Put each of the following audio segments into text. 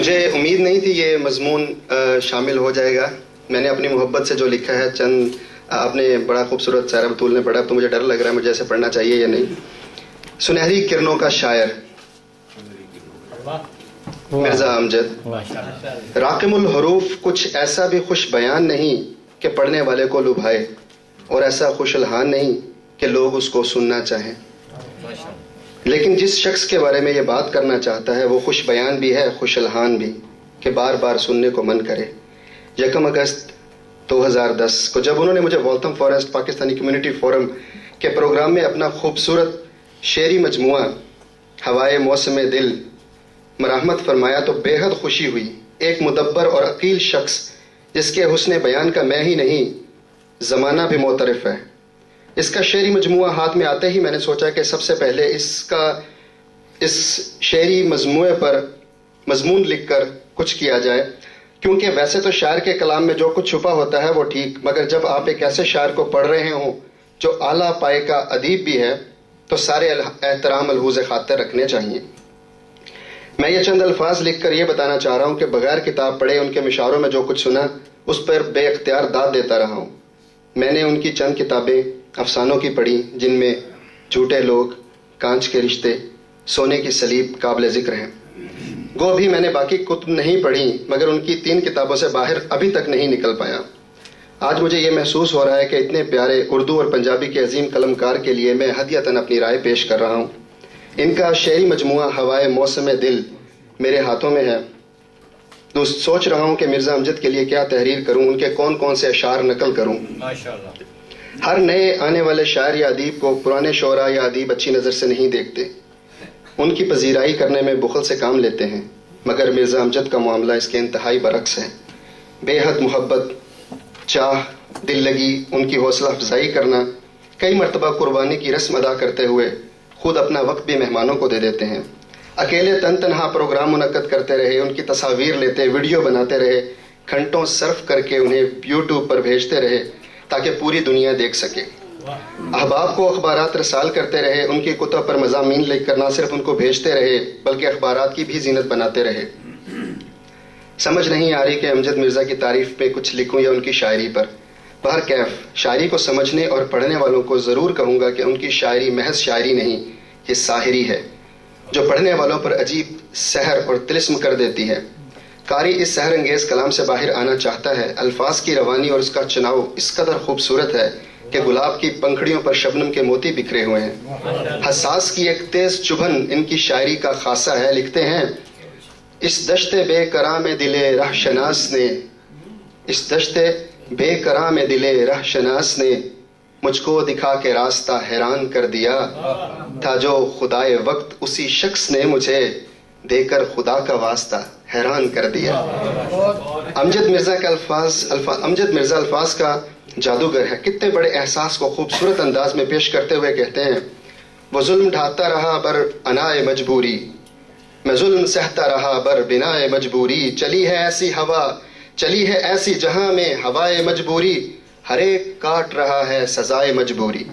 مجھے امید نہیں تھی یہ مضمون شامل ہو جائے گا. میں نے اپنی محبت سے جو لکھا ہے چند آپ نے بڑا خوبصورت سارا بطول نے پڑھا تو مجھے ڈر لگ رہا ہے مجھے ایسے پڑھنا چاہیے یا نہیں. سنہری کرنوں کا شاعر مرزا امجد. راقم الحروف کچھ ایسا بھی خوش بیان نہیں کہ پڑھنے والے کو لبھائے، اور ایسا خوش الحان نہیں کہ لوگ اس کو سننا چاہیں. لیکن جس شخص کے بارے میں یہ بات کرنا چاہتا ہے وہ خوش بیان بھی ہے، خوش الحان بھی، کہ بار بار سننے کو من کرے. 1 اگست 2010 کو جب انہوں نے مجھے والتھم فارسٹ پاکستانی کمیونٹی فورم کے پروگرام میں اپنا خوبصورت شعری مجموعہ ہوائے موسم دل مرحمت فرمایا تو بے حد خوشی ہوئی. ایک مدبر اور عقیل شخص جس کے حسن بیان کا میں ہی نہیں زمانہ بھی معترف ہے. اس کا شعری مجموعہ ہاتھ میں آتے ہی میں نے سوچا کہ سب سے پہلے اس شعری مجموعے پر مضمون لکھ کر کچھ کیا جائے، کیونکہ ویسے تو شاعر کے کلام میں جو کچھ چھپا ہوتا ہے وہ ٹھیک، مگر جب آپ ایک ایسے شاعر کو پڑھ رہے ہوں جو اعلیٰ پائے کا ادیب بھی ہے تو سارے احترام ملحوظ خاطر رکھنے چاہیے. میں یہ چند الفاظ لکھ کر یہ بتانا چاہ رہا ہوں کہ بغیر کتاب پڑھے ان کے مشاعروں میں جو کچھ سنا اس پر بے اختیار داد دیتا رہا ہوں. میں نے ان کی چند کتابیں افسانوں کی پڑھی جن میں جھوٹے لوگ، کانچ کے رشتے، سونے کی سلیب قابل ذکر ہیں. گو بھی میں نے باقی کتب نہیں پڑھی مگر ان کی 3 کتابوں سے باہر ابھی تک نہیں نکل پایا. آج مجھے یہ محسوس ہو رہا ہے کہ اتنے پیارے اردو اور پنجابی کے عظیم قلمکار کے لیے میں ہدیۃً اپنی رائے پیش کر رہا ہوں. ان کا شعری مجموعہ ہوائے موسم دل میرے ہاتھوں میں ہے. سوچ رہا ہوں کہ مرزا امجد کے لیے کیا تحریر کروں، ان کے کون کون سے اشعار نقل کروں. ہر نئے آنے والے شاعر یا ادیب کو پرانے شعراء یا ادیب اچھی نظر سے نہیں دیکھتے، ان کی پذیرائی کرنے میں بخل سے کام لیتے ہیں، مگر مرزا امجد کا معاملہ اس کے انتہائی برعکس ہے. بے حد محبت، چاہ، دل لگی، ان کی حوصلہ افزائی کرنا، کئی مرتبہ قربانی کی رسم ادا کرتے ہوئے خود اپنا وقت بھی مہمانوں کو دے دیتے ہیں. اکیلے تنہا پروگرام منعقد کرتے رہے، ان کی تصاویر لیتے، ویڈیو بناتے رہے، گھنٹوں صرف کر کے انہیں یوٹیوب پر بھیجتے رہے تاکہ پوری دنیا دیکھ سکے. احباب کو اخبارات رسال کرتے رہے، ان کی کتب پر مضامین لکھ کر نہ صرف ان کو بھیجتے رہے بلکہ اخبارات کی بھی زینت بناتے رہے. سمجھ نہیں آ رہی کہ امجد مرزا کی تعریف پہ کچھ لکھوں یا ان کی شاعری پر. بہرکیف شاعری کو سمجھنے اور پڑھنے والوں کو ضرور کہوں گا کہ ان کی شاعری محض شاعری نہیں، یہ ساحری ہے جو پڑھنے والوں پر عجیب سحر اور طلسم کر دیتی ہے. قاری اس سحر انگیز کلام سے باہر آنا چاہتا ہے. الفاظ کی روانی اور اس کا چناؤ اس قدر خوبصورت ہے کہ گلاب کی پنکھڑیوں پر شبنم کے موتی بکھرے ہوئے ہیں. حساس کی ایک تیز چبھن ان کی شاعری کا خاصہ ہے. لکھتے ہیں اس دشت بے کرام دل رہ شناس نے، اس دشت بے کرام دل رہ شناس نے مجھ کو دکھا کے راستہ حیران کر دیا تھا جو خدائے وقت اسی شخص نے مجھے دے کر خدا کا واسطہ حیران کر دیا. امجد مرزا الفاظ کا جادوگر ہے. کتنے بڑے احساس کو خوبصورت انداز میں پیش کرتے ہوئے کہتے ہیں وہ ظلم ڈھاتا رہا بر انائے مجبوری، میں ظلم سہتا رہا بر بنائے مجبوری، چلی ہے ایسی ہوا، چلی ہے ایسی جہاں میں ہوائے مجبوری، ہر ایک کاٹ رہا ہے سزائے مجبوری.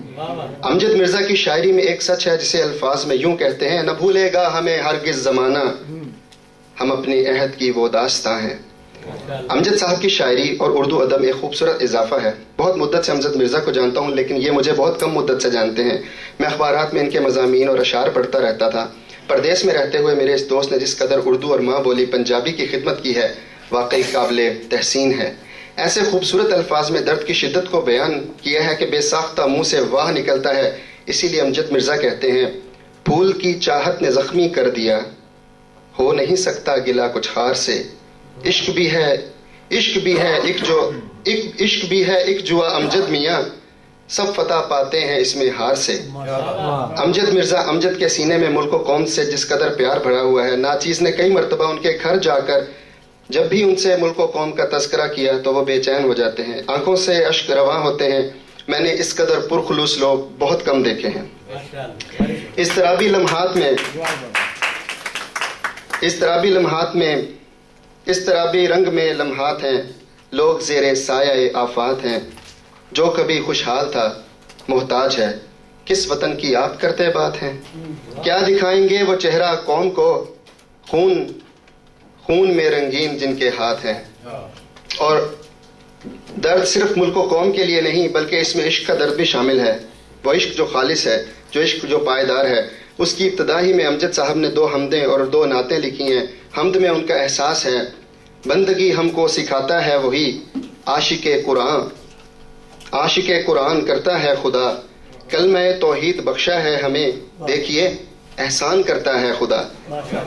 امجد مرزا کی شاعری میں ایک سچ ہے جسے الفاظ میں یوں کہتے ہیں نہ بھولے گا ہمیں ہرگز زمانہ، ہم اپنی عہد کی وہ داستاں ہیں. امجد صاحب کی شاعری اور اردو ادب ایک خوبصورت اضافہ ہے. بہت مدت سے امجد مرزا کو جانتا ہوں لیکن یہ مجھے بہت کم مدت سے جانتے ہیں. میں اخبارات میں ان کے مضامین اور اشعار پڑھتا رہتا تھا. پردیس میں رہتے ہوئے میرے اس دوست نے جس قدر اردو اور ماں بولی پنجابی کی خدمت کی ہے واقعی قابل تحسین ہے. ایسے خوبصورت الفاظ میں درد کی شدت کو بیان کیا ہے کہ بے ساختہ منہ سے واہ نکلتا ہے. اسی لیے امجد مرزا کہتے ہیں پھول کی چاہت نے زخمی کر دیا، ہو نہیں سکتا گلا کچھ خار سے، عشق بھی ہے عشق بھی ہے عشق بھی ہے ایک جوا امجد میاں، سب فتح پاتے ہیں اس میں ہار سے. امجد مرزا امجد کے سینے میں ملک و قوم سے جس قدر پیار بھرا ہوا ہے. ناچیز نے کئی مرتبہ ان کے گھر جا کر جب بھی ان سے ملک و قوم کا تذکرہ کیا تو وہ بے چین ہو جاتے ہیں، آنکھوں سے اشک رواں ہوتے ہیں. میں نے اس قدر پرخلوص لوگ بہت کم دیکھے ہیں. اضطرابی لمحات میں اضطرابی رنگ میں لمحات ہیں، لوگ زیر سایہ آفات ہیں. جو کبھی خوشحال تھا محتاج ہے، کس وطن کی آپ کرتے بات ہیں. کیا دکھائیں گے وہ چہرہ قوم کو، خون میں رنگین جن کے ہاتھ ہیں. اور درد صرف ملک و قوم کے لیے نہیں بلکہ اس میں عشق کا درد بھی شامل ہے. وہ عشق جو خالص ہے، جو عشق جو پائیدار ہے. اس کی ابتدا ہی میں امجد صاحب نے 2 حمدیں اور 2 نعتیں لکھی ہیں. حمد میں ان کا احساس ہے، بندگی ہم کو سکھاتا ہے وہی عاشق قرآن. عاشق قرآن کرتا ہے خدا، کلمہ توحید بخشا ہے ہمیں، دیکھیے احسان کرتا ہے خدا.